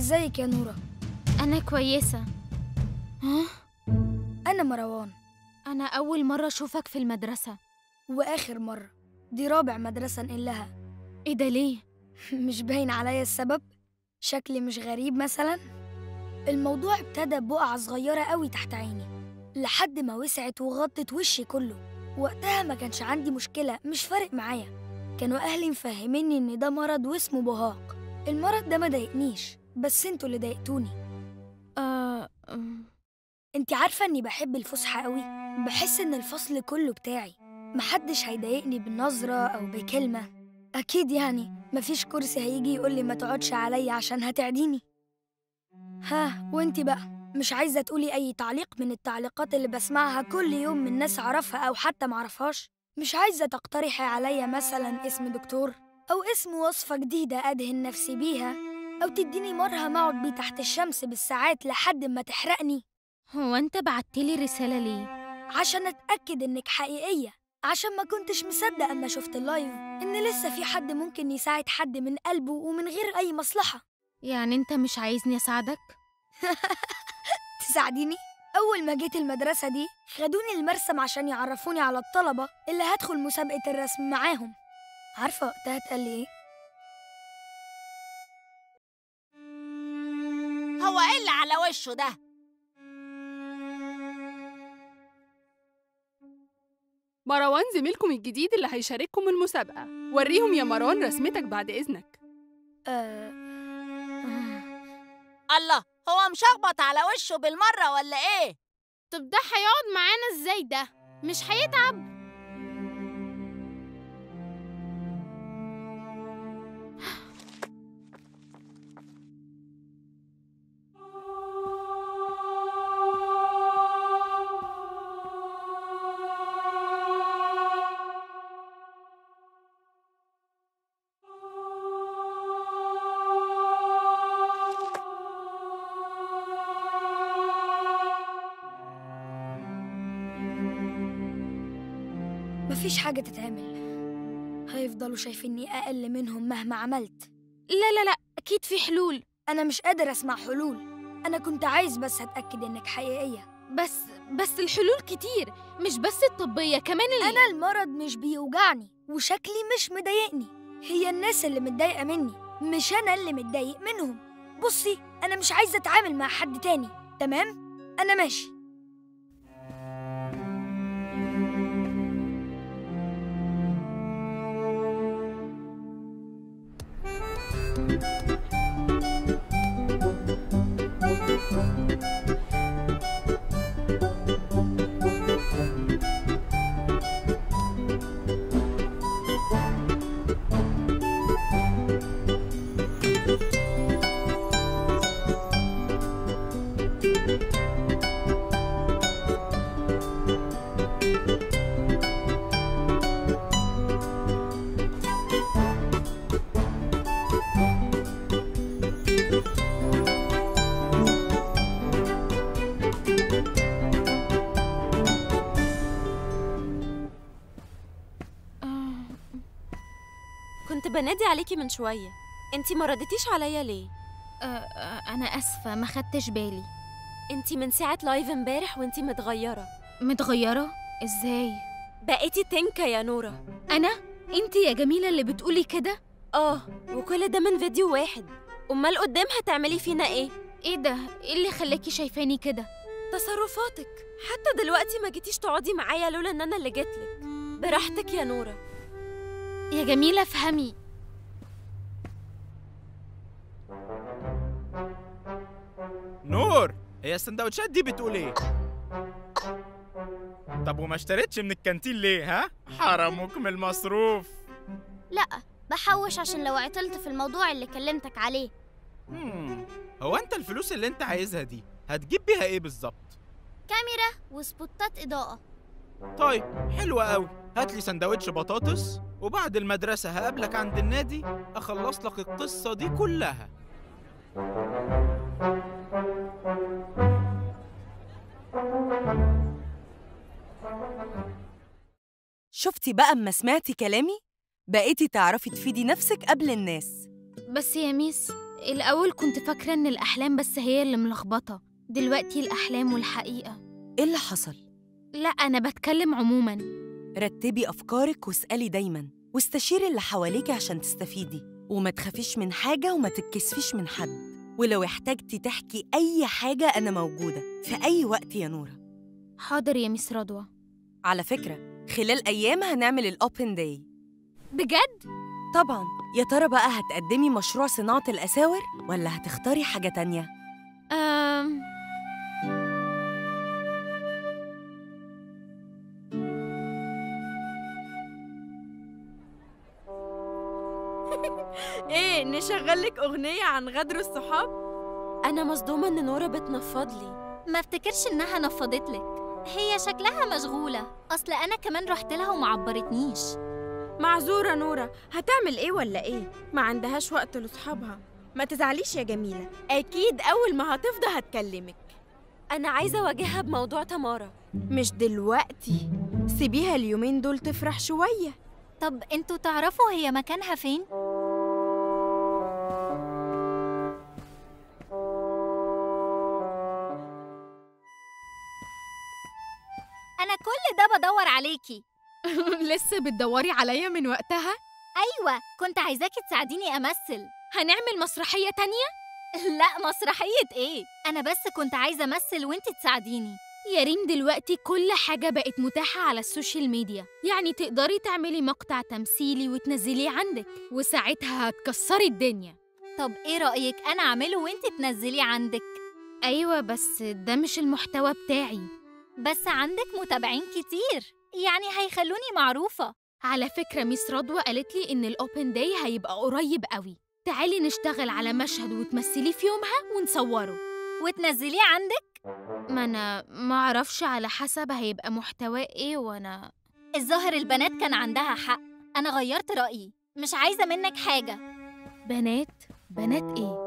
ازيك يا نورة؟ أنا كويسة. ها؟ أنا مروان. أنا أول مرة أشوفك في المدرسة. وآخر مرة، دي رابع مدرسة نقلها. إيه ده ليه؟ مش باين عليا السبب؟ شكلي مش غريب مثلا؟ الموضوع ابتدى ببقعة صغيرة قوي تحت عيني لحد ما وسعت وغطت وشي كله. وقتها ما كانش عندي مشكلة، مش فارق معايا. كانوا أهلي مفهميني إن ده مرض واسمه بهاق. المرض ده ما ضايقنيش، بس انتوا اللي ضايقتوني. انتي عارفة إني بحب الفسحة قوي؟ بحس إن الفصل كله بتاعي، محدش هيضايقني بنظرة أو بكلمة. أكيد يعني مفيش كرسي هيجي يقولي ما تقعدش عليا عشان هتعديني. ها، وانتي بقى مش عايزة تقولي أي تعليق من التعليقات اللي بسمعها كل يوم من ناس أعرفها أو حتى معرفهاش؟ مش عايزة تقترحي عليا مثلا اسم دكتور، أو اسم وصفة جديدة أدهن نفسي بيها، أو تديني مرهم أقعد بيه تحت الشمس بالساعات لحد ما تحرقني؟ هو أنت بعتلي رسالة ليه؟ عشان أتأكد إنك حقيقية، عشان ما كنتش مصدق أما شفت اللايف إن لسه في حد ممكن يساعد حد من قلبه ومن غير أي مصلحة. يعني أنت مش عايزني أساعدك؟ تساعديني؟ أول ما جيت المدرسة دي خدوني المرسم عشان يعرفوني على الطلبة اللي هدخل مسابقة الرسم معاهم. عارفة وقتها اتقال لي إيه؟ هو إيه اللي على وشه ده؟ مروان زميلكم الجديد اللي هيشارككم المسابقة. وريهم يا مروان رسمتك بعد إذنك. الله، هو مشخبط على وشه بالمرة ولا إيه؟ طب ده هيقعد معانا إزاي ده؟ مش هيتعب؟ مفيش حاجة تتعمل، هيفضلوا شايفيني أقل منهم مهما عملت. لا لا لا، أكيد في حلول. أنا مش قادر أسمع حلول، أنا كنت عايز بس أتأكد إنك حقيقية. بس الحلول كتير، مش بس الطبية، كمان أنا المرض مش بيوجعني وشكلي مش مضايقني، هي الناس اللي متضايقة مني، مش أنا اللي متضايق منهم. بصي، أنا مش عايزة أتعامل مع حد تاني، تمام؟ أنا ماشي. كنت بنادي عليكي من شوية، انتي ما ردتيش عليا ليه؟ أنا أسفة، ما خدتش بالي. انتي من ساعة لايف امبارح وانتي متغيرة. متغيرة؟ إزاي؟ بقيتي تنكة يا نورة. أنا؟ أنتي يا جميلة اللي بتقولي كده؟ وكل ده من فيديو واحد. أمال قدام هتعملي فينا ايه؟ إيه ده؟ إيه اللي خلاكي شايفاني كده؟ تصرفاتك، حتى دلوقتي ما جيتيش تقعدي معايا لولا ان انا اللي جيتلك. براحتك يا نورة. يا جميلة افهمي. نور، هي السندوتشات دي بتقول ايه؟ طب وما اشتريتش من الكانتين ليه؟ ها؟ حرموك من المصروف. لا، بحوش عشان لو عطلت في الموضوع اللي كلمتك عليه. هو انت الفلوس اللي انت عايزها دي هتجيب بيها ايه بالظبط؟ كاميرا وسبوتات إضاءة. طيب حلوة قوي، هاتلي سندوتش بطاطس وبعد المدرسة هقابلك عند النادي أخلص لك القصة دي كلها. شفتي بقى اما سمعتي كلامي؟ بقيتي تعرفي تفيدي نفسك قبل الناس. بس يا ميس، الأول كنت فاكرة إن الأحلام بس هي اللي ملخبطة، دلوقتي الأحلام والحقيقة. إيه اللي حصل؟ لا، أنا بتكلم عموماً. رتبي أفكارك واسألي دايماً، واستشيري اللي حواليكي عشان تستفيدي، وما تخافيش من حاجة وما تتكسفيش من حد، ولو احتاجتي تحكي أي حاجة أنا موجودة في أي وقت يا نورة. حاضر يا ميس رضوى. على فكرة خلال أيام هنعمل الأوبن داي. بجد؟ طبعاً. يا ترى بقى هتقدمي مشروع صناعة الأساور ولا هتختاري حاجة تانية؟ ايه، نشغلك اغنيه عن غدر الصحاب؟ انا مصدومه ان نورة بتنفض لي. ما افتكرش انها نفضتلك، هي شكلها مشغولة، اصل انا كمان رحت لها وما عبرتنيش. معذوره نورة، هتعمل ايه ولا ايه؟ ما عندهاش وقت لاصحابها. ما تزعليش يا جميله، اكيد اول ما هتفضى هتكلمك. انا عايزه اواجهها بموضوع تمارا. مش دلوقتي، سيبيها اليومين دول تفرح شويه. طب انتوا تعرفوا هي مكانها فين؟ أنا كل ده بدور عليكي. لسه بتدوري عليا من وقتها؟ أيوة، كنت عايزاكي تساعديني أمثل. هنعمل مسرحية تانية؟ لا، مسرحية إيه؟ أنا بس كنت عايزة أمثل وإنتي تساعديني. يا ريم، دلوقتي كل حاجة بقت متاحة على السوشيال ميديا، يعني تقدري تعملي مقطع تمثيلي وتنزليه عندك، وساعتها هتكسري الدنيا. طب إيه رأيك أنا أعمله وإنتي تنزليه عندك؟ أيوة، بس ده مش المحتوى بتاعي. بس عندك متابعين كتير، يعني هيخلوني معروفة. على فكرة ميس رضوى قالت لي إن الأوبن داي هيبقى قريب قوي، تعالي نشتغل على مشهد وتمثليه في يومها ونصوره وتنزليه عندك. ما أنا معرفش، على حسب هيبقى محتواه إيه. وأنا الظاهر البنات كان عندها حق، أنا غيرت رأيي، مش عايزة منك حاجة. بنات إيه؟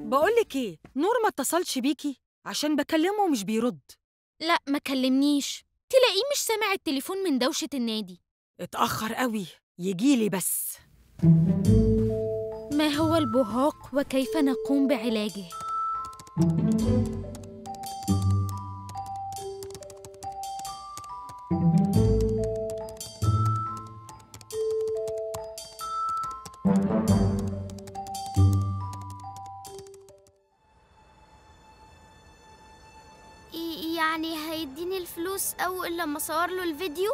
بقولك ايه، نور ما اتصلش بيكي عشان بكلمه ومش بيرد. لا، ما كلمنيش، تلاقيه مش سامع التليفون من دوشة النادي. اتأخر قوي، يجيلي بس. ما هو البهاق وكيف نقوم بعلاجه؟ يعني هيديني الفلوس أول لما أصور له الفيديو؟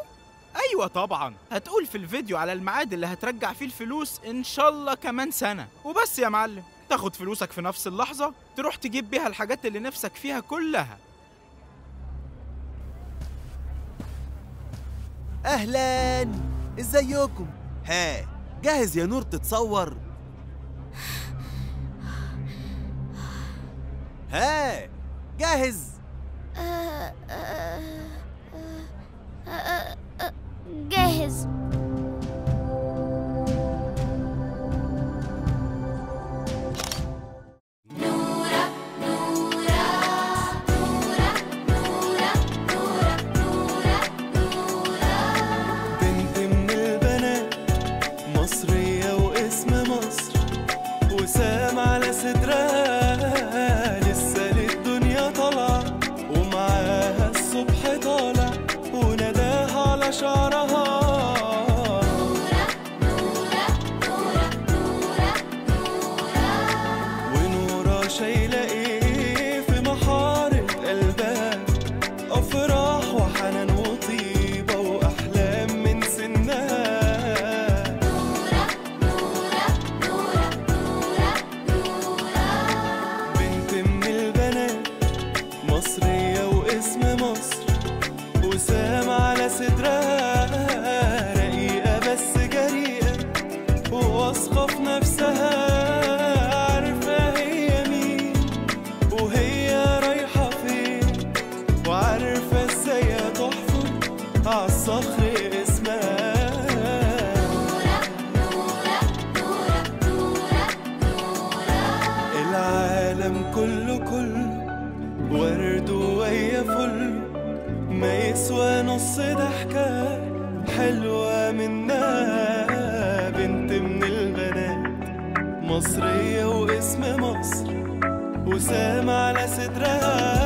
أيوة طبعا، هتقول في الفيديو على الميعاد اللي هترجع فيه الفلوس إن شاء الله كمان سنة وبس يا معلم. تاخد فلوسك في نفس اللحظة، تروح تجيب بيها الحاجات اللي نفسك فيها كلها. أهلاً، إزيكم؟ ها، جاهز يا نور تتصور؟ ها، جاهز؟ جاهز. بنت من البنات، مصرية واسم مصر، وسام على صدرها، لسه للدنيا طالعة، ومعاها الصبح طالع، ونداها على شعرها يسوى نص ضحكة حلوة منها، بنت من البنات مصرية واسم مصر وسام على صدرها.